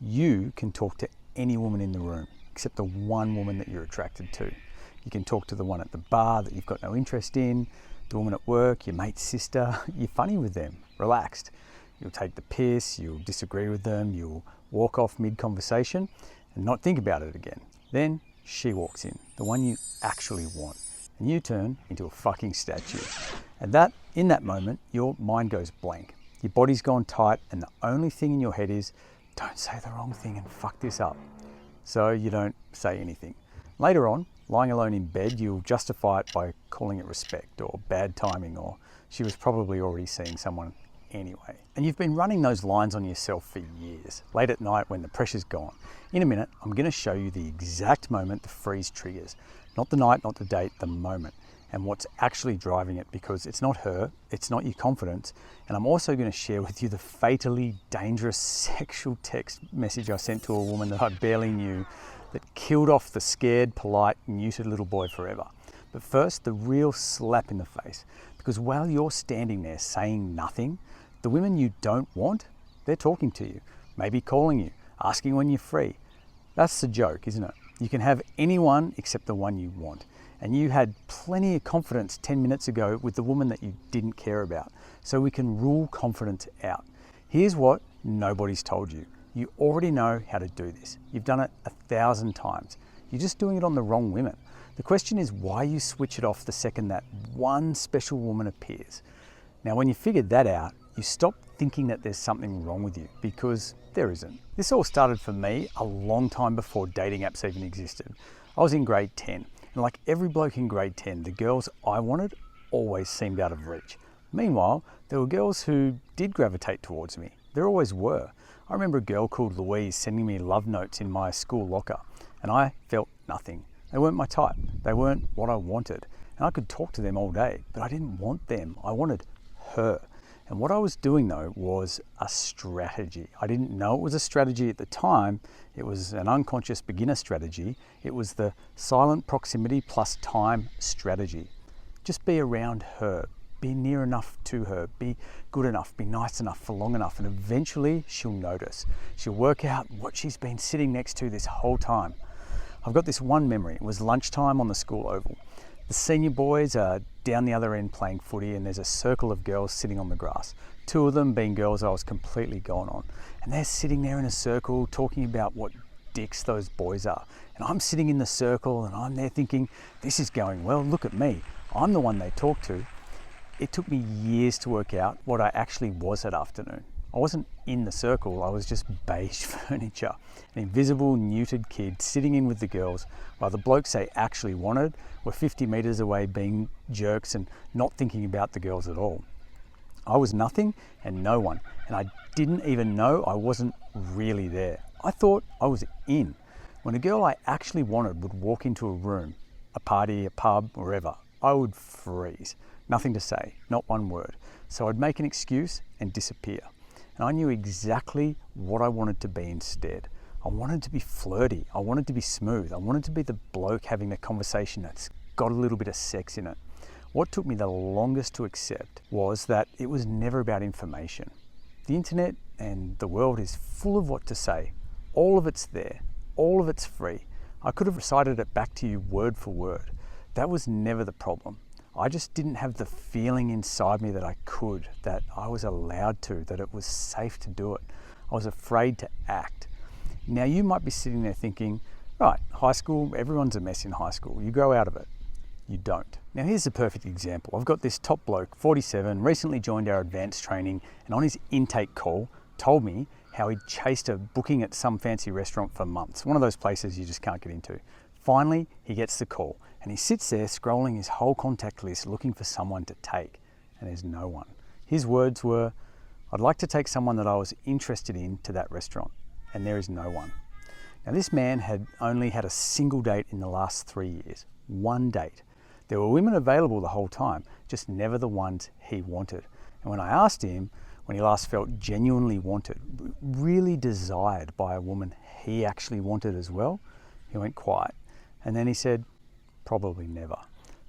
You can talk to any woman in the room, except the one woman that you're attracted to. You can talk to the one at the bar that you've got no interest in, the woman at work, your mate's sister. You're funny with them, relaxed. You'll take the piss, you'll disagree with them, you'll walk off mid-conversation and not think about it again. Then she walks in, the one you actually want, and you turn into a fucking statue. And in that moment, your mind goes blank. Your body's gone tight, and the only thing in your head is, don't say the wrong thing and fuck this up. So you don't say anything. Later on, lying alone in bed, you'll justify it by calling it respect or bad timing, or she was probably already seeing someone anyway. And you've been running those lines on yourself for years, late at night when the pressure's gone. In a minute, I'm going to show you the exact moment the freeze triggers. Not the night, not the date, the moment. And what's actually driving it, because it's not her, it's not your confidence. And I'm also going to share with you the fatally dangerous sexual text message I sent to a woman that I barely knew that killed off the scared, polite, neutered little boy forever. But first, the real slap in the face. Because while you're standing there saying nothing, the women you don't want, they're talking to you, maybe calling you, asking when you're free. That's the joke, isn't it? You can have anyone except the one you want. And you had plenty of confidence 10 minutes ago with the woman that you didn't care about. So we can rule confidence out. Here's what nobody's told you. You already know how to do this. You've done it 1,000 times. You're just doing it on the wrong women. The question is why you switch it off the second that one special woman appears. Now, when you figured that out, you stop thinking that there's something wrong with you, because there isn't. This all started for me a long time before dating apps even existed. I was in grade 10, and like every bloke in grade 10, the girls I wanted always seemed out of reach. Meanwhile, there were girls who did gravitate towards me. There always were. I remember a girl called Louise sending me love notes in my school locker, and I felt nothing. They weren't my type. They weren't what I wanted. And I could talk to them all day, but I didn't want them. I wanted her. And what I was doing though was a strategy. I didn't know it was a strategy at the time. It was an unconscious beginner strategy. It was the silent proximity plus time strategy. Just be around her. Be near enough to her. Be good enough. Be nice enough for long enough. And eventually she'll notice. She'll work out what she's been sitting next to this whole time. I've got this one memory. It was lunchtime on the school oval. The senior boys are down the other end playing footy, and there's a circle of girls sitting on the grass. Two of them being girls I was completely gone on. And they're sitting there in a circle talking about what dicks those boys are. And I'm sitting in the circle and I'm there thinking, this is going well, look at me. I'm the one they talk to. It took me years to work out what I actually was that afternoon. I wasn't in the circle, I was just beige furniture. An invisible, neutered kid sitting in with the girls while the blokes they actually wanted were 50 metres away being jerks and not thinking about the girls at all. I was nothing and no one, and I didn't even know I wasn't really there. I thought I was in. When a girl I actually wanted would walk into a room, a party, a pub, wherever, I would freeze. Nothing to say, not one word. So I'd make an excuse and disappear. And I knew exactly what I wanted to be instead. I wanted to be flirty. I wanted to be smooth. I wanted to be the bloke having the conversation that's got a little bit of sex in it. What took me the longest to accept was that it was never about information. The internet and the world is full of what to say. All of it's there. All of it's free. I could have recited it back to you word for word. That was never the problem. I just didn't have the feeling inside me that I could, that I was allowed to, that it was safe to do it. I was afraid to act. Now you might be sitting there thinking, right, high school, everyone's a mess in high school. You grow out of it. You don't. Now here's a perfect example. I've got this top bloke, 47, recently joined our advanced training, and on his intake call, told me how he'd chased a booking at some fancy restaurant for months. One of those places you just can't get into. Finally, he gets the call. And he sits there scrolling his whole contact list looking for someone to take, and there's no one. His words were, I'd like to take someone that I was interested in to that restaurant, and there is no one. Now this man had only had a single date in the last 3 years. One date. There were women available the whole time, just never the ones he wanted. And when I asked him when he last felt genuinely wanted, really desired by a woman he actually wanted as well, he went quiet. And then he said, probably never.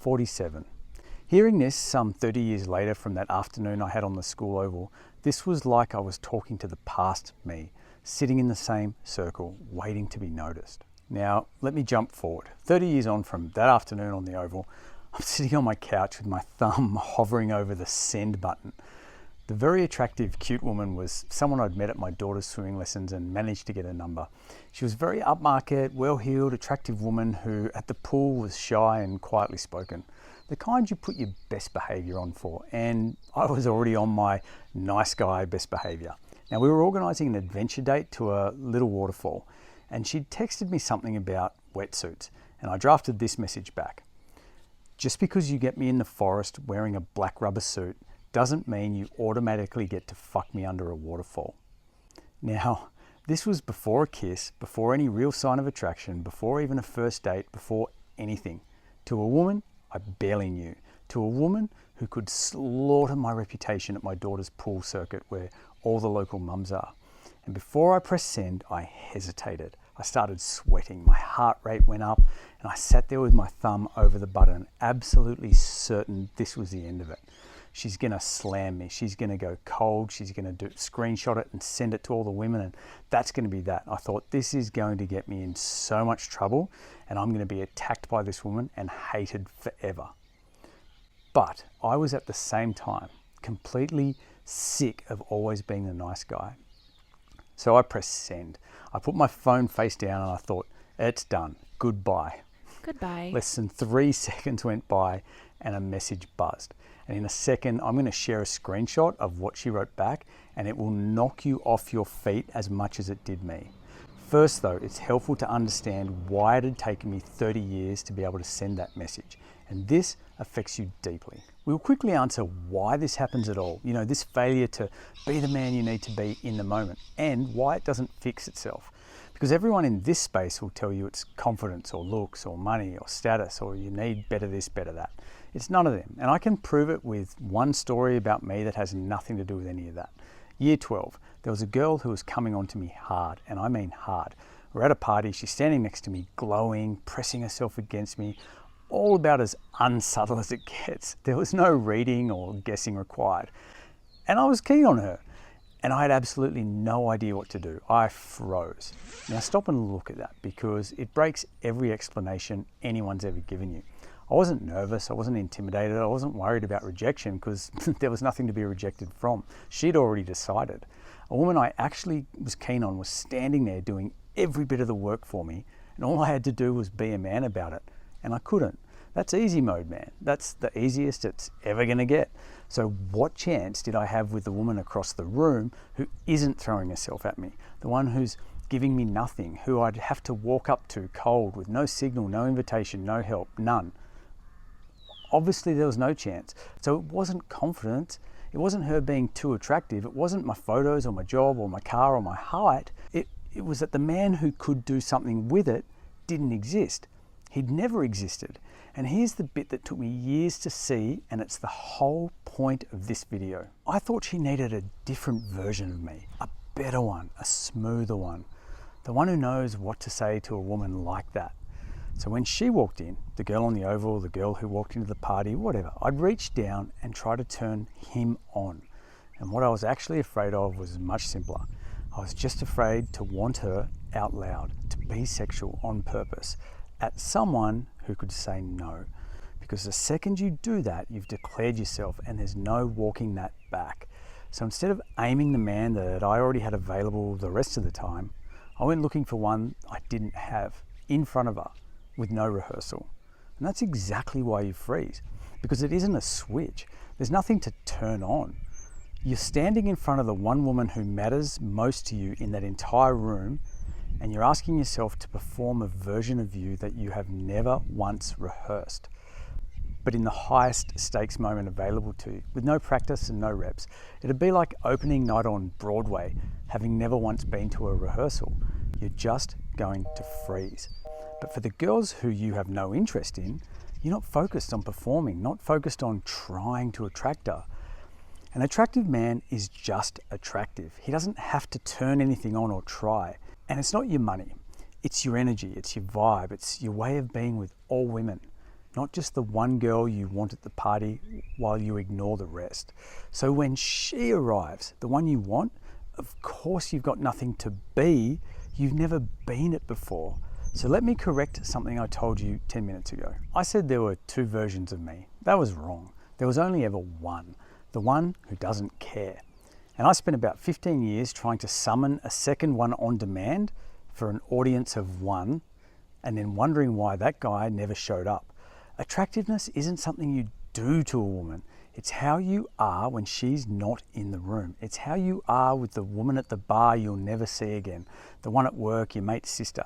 47. Hearing this some 30 years later from that afternoon I had on the school oval, this was like I was talking to the past me. sitting in the same circle, waiting to be noticed. Now, let me jump forward. 30 years on from that afternoon on the Oval, I'm sitting on my couch with my thumb hovering over the send button. The very attractive, cute woman was someone I'd met at my daughter's swimming lessons and managed to get a number. She was very upmarket, well-heeled, attractive woman who at the pool was shy and quietly spoken. The kind you put your best behaviour on for, and I was already on my nice guy best behaviour. Now, we were organising an adventure date to a little waterfall, and she'd texted me something about wetsuits, and I drafted this message back. Just because you get me in the forest wearing a black rubber suit doesn't mean you automatically get to fuck me under a waterfall. Now, this was before a kiss, before any real sign of attraction, before even a first date, before anything. To a woman I barely knew. To a woman who could slaughter my reputation at my daughter's pool circuit where all the local mums are. And before I pressed send, I hesitated. I started sweating, my heart rate went up, and I sat there with my thumb over the button, absolutely certain this was the end of it. She's gonna slam me, she's gonna go cold, she's gonna screenshot it and send it to all the women, and that's gonna be that. I thought, this is going to get me in so much trouble, and I'm gonna be attacked by this woman and hated forever. But I was at the same time completely sick of always being the nice guy. So I pressed send. I put my phone face down and I thought, it's done, goodbye. Goodbye. Less than 3 seconds went by and a message buzzed. And in a second, I'm going to share a screenshot of what she wrote back, and it will knock you off your feet as much as it did me. First though, it's helpful to understand why it had taken me 30 years to be able to send that message. And this affects you deeply. We'll quickly answer why this happens at all. You know, this failure to be the man you need to be in the moment, and why it doesn't fix itself. Because everyone in this space will tell you it's confidence or looks or money or status or you need better this, better that. It's none of them. And I can prove it with one story about me that has nothing to do with any of that. Year 12, there was a girl who was coming on to me hard, and I mean hard. We're at a party, she's standing next to me, glowing, pressing herself against me, all about as unsubtle as it gets. There was no reading or guessing required. And I was keen on her, and I had absolutely no idea what to do. I froze. Now stop and look at that, because it breaks every explanation anyone's ever given you. I wasn't nervous, I wasn't intimidated, I wasn't worried about rejection because there was nothing to be rejected from. She'd already decided. A woman I actually was keen on was standing there doing every bit of the work for me, and all I had to do was be a man about it, and I couldn't. That's easy mode, man. That's the easiest it's ever gonna get. So what chance did I have with the woman across the room who isn't throwing herself at me? The one who's giving me nothing, who I'd have to walk up to cold with no signal, no invitation, no help, none. Obviously there was no chance. So it wasn't confidence, it wasn't her being too attractive, it wasn't my photos or my job or my car or my height. It was that the man who could do something with it didn't exist. He'd never existed. And here's the bit that took me years to see, and it's the whole point of this video. I thought she needed a different version of me, a better one, a smoother one, the one who knows what to say to a woman like that. So when she walked in, the girl on the Oval, the girl who walked into the party, whatever, I'd reach down and try to turn him on. And what I was actually afraid of was much simpler. I was just afraid to want her out loud, to be sexual on purpose, at someone who could say no. Because the second you do that, you've declared yourself and there's no walking that back. So instead of aiming the man that I already had available the rest of the time, I went looking for one I didn't have in front of her with no rehearsal. And that's exactly why you freeze, because it isn't a switch. There's nothing to turn on. You're standing in front of the one woman who matters most to you in that entire room, and you're asking yourself to perform a version of you that you have never once rehearsed, but in the highest stakes moment available to you, with no practice and no reps. It'd be like opening night on Broadway, having never once been to a rehearsal. You're just going to freeze. But for the girls who you have no interest in, you're not focused on performing, not focused on trying to attract her. An attractive man is just attractive. He doesn't have to turn anything on or try. And it's not your money, it's your energy, it's your vibe, it's your way of being with all women, not just the one girl you want at the party while you ignore the rest. So when she arrives, the one you want, Of course you've got nothing to be. You've never been it before. So let me correct something I told you 10 minutes ago. I said there were two versions of me. That was wrong. There was only ever one, the one who doesn't care. And I spent about 15 years trying to summon a second one on demand for an audience of one, and then wondering why that guy never showed up. Attractiveness isn't something you do to a woman. It's how you are when she's not in the room. It's how you are with the woman at the bar you'll never see again, the one at work, your mate's sister.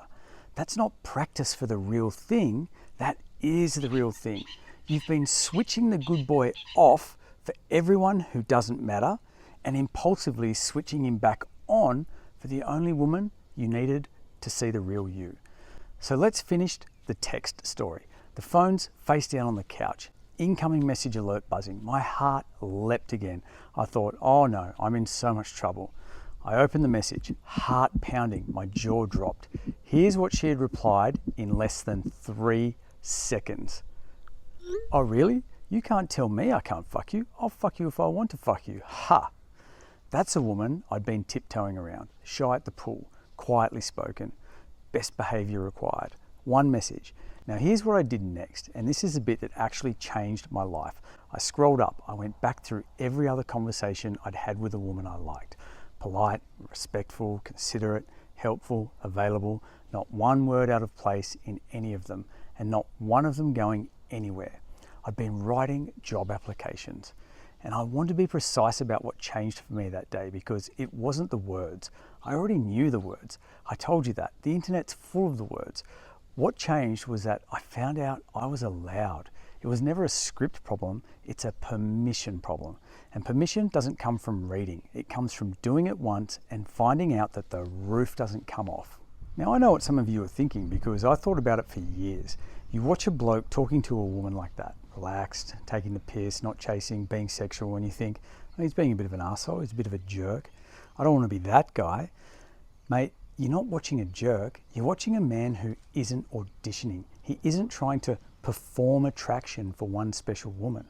That's not practice for the real thing. That is the real thing. You've been switching the good boy off for everyone who doesn't matter, and impulsively switching him back on for the only woman you needed to see the real you. So let's finish the text story. The phone's face down on the couch. Incoming message alert buzzing. My heart leapt again. I thought, oh no, I'm in so much trouble. I opened the message, heart pounding, my jaw dropped. Here's what she had replied in less than 3 seconds. Oh really? You can't tell me I can't fuck you. I'll fuck you if I want to fuck you. Ha! That's a woman I'd been tiptoeing around, shy at the pool, quietly spoken, best behavior required. One message. Now here's what I did next, and this is a bit that actually changed my life. I scrolled up, I went back through every other conversation I'd had with a woman I liked. Polite, respectful, considerate, helpful, available, not one word out of place in any of them, and not one of them going anywhere. I'd been writing job applications, and I wanted to be precise about what changed for me that day because it wasn't the words. I already knew the words. I told you that. The internet's full of the words. What changed was that I found out I was allowed. It was never a script problem, it's a permission problem. And permission doesn't come from reading, it comes from doing it once and finding out that the roof doesn't come off. Now I know what some of you are thinking because I thought about it for years. You watch a bloke talking to a woman like that, relaxed, taking the piss, not chasing, being sexual, and you think, oh, he's being a bit of an arsehole, he's a bit of a jerk. I don't want to be that guy. Mate, you're not watching a jerk, you're watching a man who isn't auditioning. He isn't trying to perform attraction for one special woman.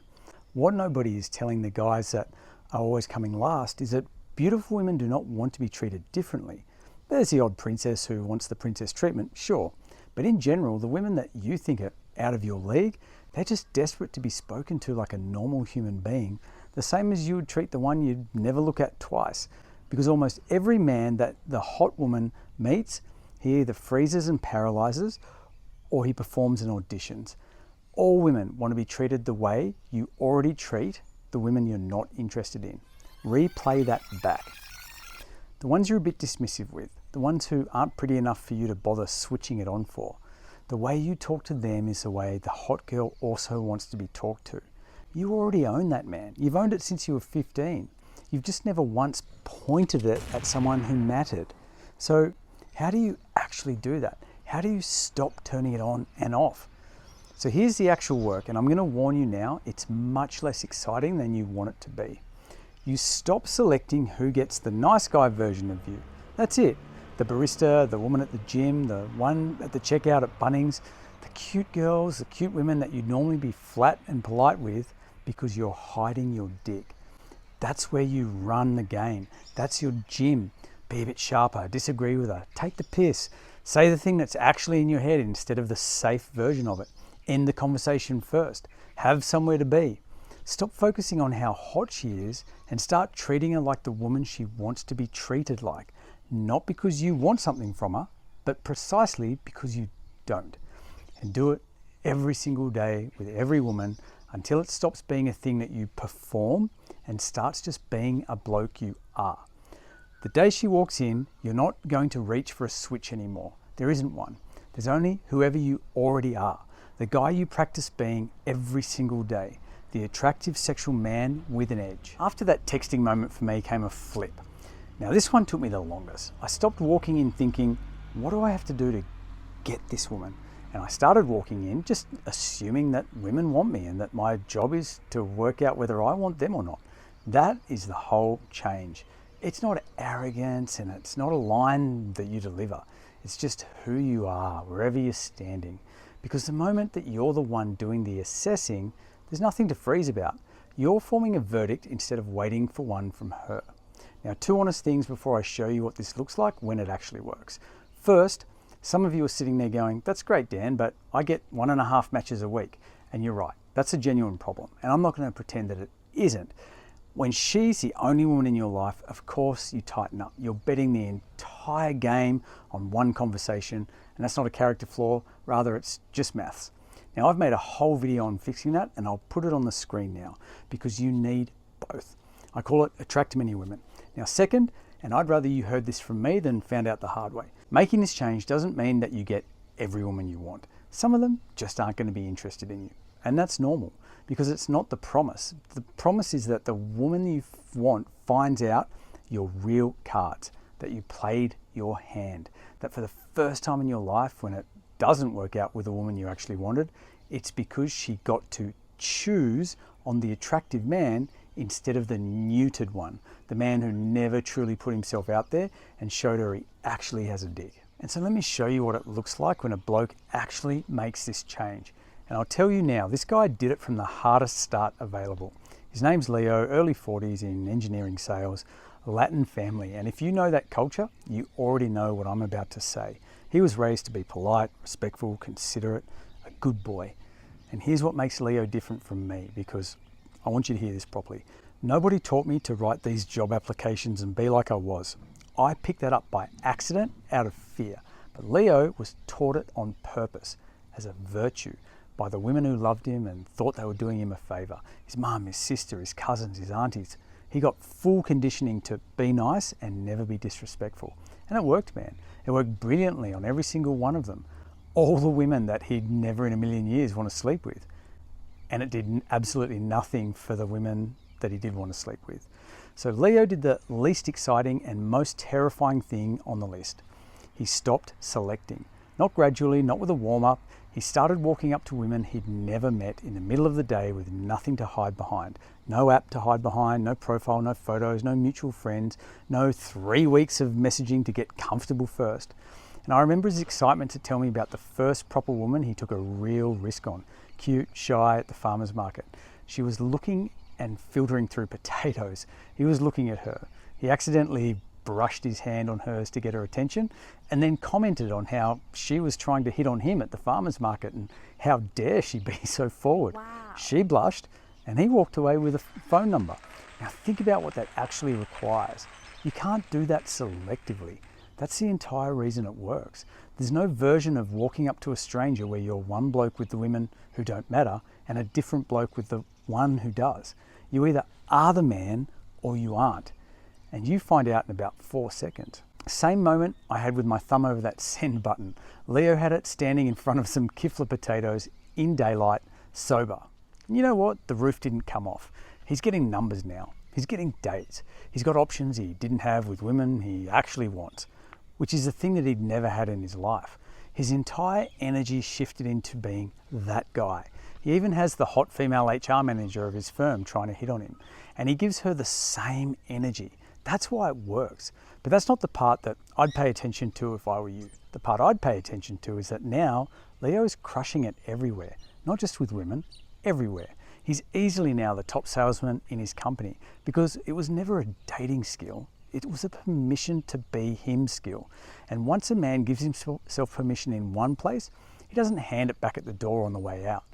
What nobody is telling the guys that are always coming last is that beautiful women do not want to be treated differently. There's the odd princess who wants the princess treatment, sure. But in general, the women that you think are out of your league, they're just desperate to be spoken to like a normal human being, the same as you would treat the one you'd never look at twice. Because almost every man that the hot woman meets, he either freezes and paralyzes or he performs and auditions. All women want to be treated the way you already treat the women you're not interested in. Replay that back. The ones you're a bit dismissive with, the ones who aren't pretty enough for you to bother switching it on for. The way you talk to them is the way the hot girl also wants to be talked to. You already own that man. You've owned it since you were 15. You've just never once pointed it at someone who mattered. So how do you actually do that? How do you stop turning it on and off? So here's the actual work, and I'm going to warn you now, it's much less exciting than you want it to be. You stop selecting who gets the nice guy version of you. That's it. The barista, the woman at the gym, the one at the checkout at Bunnings, the cute girls, the cute women that you'd normally be flat and polite with because you're hiding your dick. That's where you run the game. That's your gym. Be a bit sharper, disagree with her, take the piss, say the thing that's actually in your head instead of the safe version of it. End the conversation first. Have somewhere to be. Stop focusing on how hot she is and start treating her like the woman she wants to be treated like. Not because you want something from her, but precisely because you don't. And do it every single day with every woman until it stops being a thing that you perform and starts just being a bloke you are. The day she walks in, you're not going to reach for a switch anymore. There isn't one. There's only whoever you already are. The guy you practice being every single day. The attractive sexual man with an edge. After that texting moment for me came a flip. Now this one took me the longest. I stopped walking in thinking, what do I have to do to get this woman? And I started walking in just assuming that women want me and that my job is to work out whether I want them or not. That is the whole change. It's not arrogance and it's not a line that you deliver. It's just who you are, wherever you're standing. Because the moment that you're the one doing the assessing, there's nothing to freeze about. You're forming a verdict instead of waiting for one from her. Now, 2 honest things before I show you what this looks like when it actually works. First, some of you are sitting there going, that's great, Dan, but I get 1.5 matches a week. And you're right, that's a genuine problem. And I'm not going to pretend that it isn't. When she's the only woman in your life, of course you tighten up. You're betting the entire game on one conversation, and that's not a character flaw, rather it's just maths. Now, I've made a whole video on fixing that, and I'll put it on the screen now, because you need both. I call it attract many women. Now, second, and I'd rather you heard this from me than found out the hard way, making this change doesn't mean that you get every woman you want. Some of them just aren't going to be interested in you, and that's normal. Because it's not the promise. The promise is that the woman you want finds out your real cards, that you played your hand, that for the first time in your life, when it doesn't work out with the woman you actually wanted, it's because she got to choose on the attractive man instead of the neutered one, the man who never truly put himself out there and showed her he actually has a dick. And so let me show you what it looks like when a bloke actually makes this change. And I'll tell you now, this guy did it from the hardest start available. His name's Leo, early 40s in engineering sales, Latin family. And if you know that culture, you already know what I'm about to say. He was raised to be polite, respectful, considerate, a good boy. And here's what makes Leo different from me, because I want you to hear this properly. Nobody taught me to write these job applications and be like I was. I picked that up by accident out of fear. But Leo was taught it on purpose, as a virtue, by the women who loved him and thought they were doing him a favour. His mum, his sister, his cousins, his aunties. He got full conditioning to be nice and never be disrespectful. And it worked, man. It worked brilliantly on every single one of them. All the women that he'd never in a million years want to sleep with. And it did absolutely nothing for the women that he did want to sleep with. So Leo did the least exciting and most terrifying thing on the list. He stopped selecting. Not gradually, not with a warm-up. He started walking up to women he'd never met in the middle of the day with nothing to hide behind. No app to hide behind, no profile, no photos, no mutual friends, no 3 weeks of messaging to get comfortable first. And I remember his excitement to tell me about the first proper woman he took a real risk on. Cute, shy, at the farmer's market. She was looking and filtering through potatoes. He was looking at her. He accidentally brushed his hand on hers to get her attention, and then commented on how she was trying to hit on him at the farmer's market and how dare she be so forward. Wow. She blushed and he walked away with a phone number. Now think about what that actually requires. You can't do that selectively. That's the entire reason it works. There's no version of walking up to a stranger where you're one bloke with the women who don't matter and a different bloke with the one who does. You either are the man or you aren't. And you find out in about 4 seconds. Same moment I had with my thumb over that send button. Leo had it standing in front of some kifla potatoes in daylight, sober. And you know what? The roof didn't come off. He's getting numbers now. He's getting dates. He's got options he didn't have with women he actually wants, which is the thing that he'd never had in his life. His entire energy shifted into being that guy. He even has the hot female HR manager of his firm trying to hit on him, and he gives her the same energy. That's why it works. But that's not the part that I'd pay attention to if I were you. The part I'd pay attention to is that now Leo is crushing it everywhere, not just with women, everywhere. He's easily now the top salesman in his company because it was never a dating skill. It was a permission to be him skill. And once a man gives himself permission in one place, he doesn't hand it back at the door on the way out.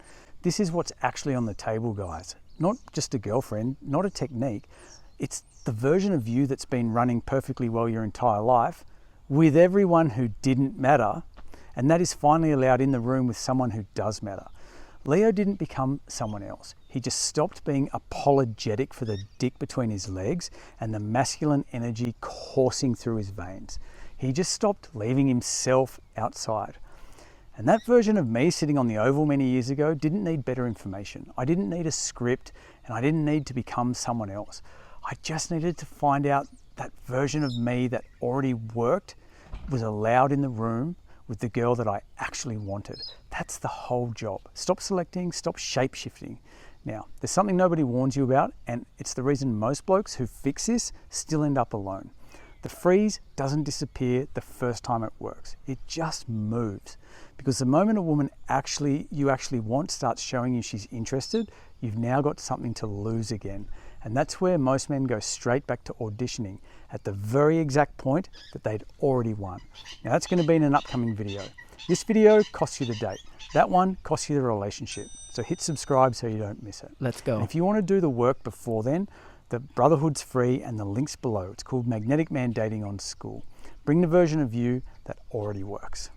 This is what's actually on the table, guys. Not just a girlfriend, not a technique. It's the version of you that's been running perfectly well your entire life with everyone who didn't matter, and that is finally allowed in the room with someone who does matter. Leo didn't become someone else. He just stopped being apologetic for the dick between his legs and the masculine energy coursing through his veins. He just stopped leaving himself outside. And that version of me sitting on the Oval many years ago didn't need better information. I didn't need a script, and I didn't need to become someone else. I just needed to find out that version of me that already worked was allowed in the room with the girl that I actually wanted. That's the whole job. Stop selecting, stop shape-shifting. Now, there's something nobody warns you about, and it's the reason most blokes who fix this still end up alone. The freeze doesn't disappear the first time it works. It just moves. Because the moment a woman you actually want starts showing you she's interested, you've now got something to lose again. And that's where most men go straight back to auditioning at the very exact point that they'd already won. Now that's going to be in an upcoming video. This video costs you the date. That one costs you the relationship. So hit subscribe so you don't miss it. Let's go. And if you want to do the work before then, the Brotherhood's free and the link's below. It's called Magnetic Man Dating on School. Bring the version of you that already works.